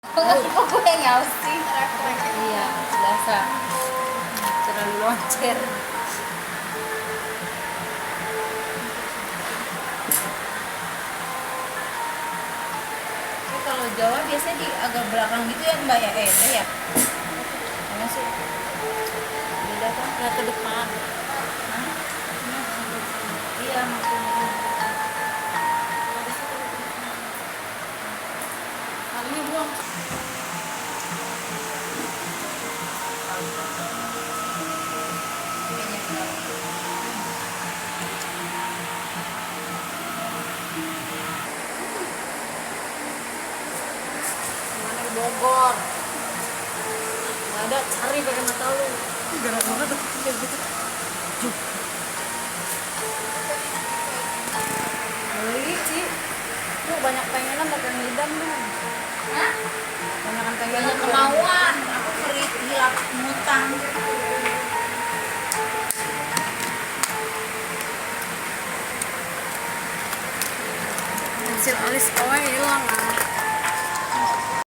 Kok gue yang nyaus sih? Iya, biasa. Terlalu loncer. Tapi kalau Jawa biasanya di agak belakang gitu ya Mbak ya? Ya? Mana sih? Beda kan? Nggak ke depan. Hah? Iya maksudnya. Kalinya buang. Mana di Bogor? Nggak ada, cari pakai mata lu. Galak banget tuh. Kayak gitu. Juk. Beli sih. Lu banyak pengenan pakai ngidam lu. Hah? Banyakan pengenan. Banyak kemauan. Aku kerit hilap ngutang. Pensil alis kowe hilang ah.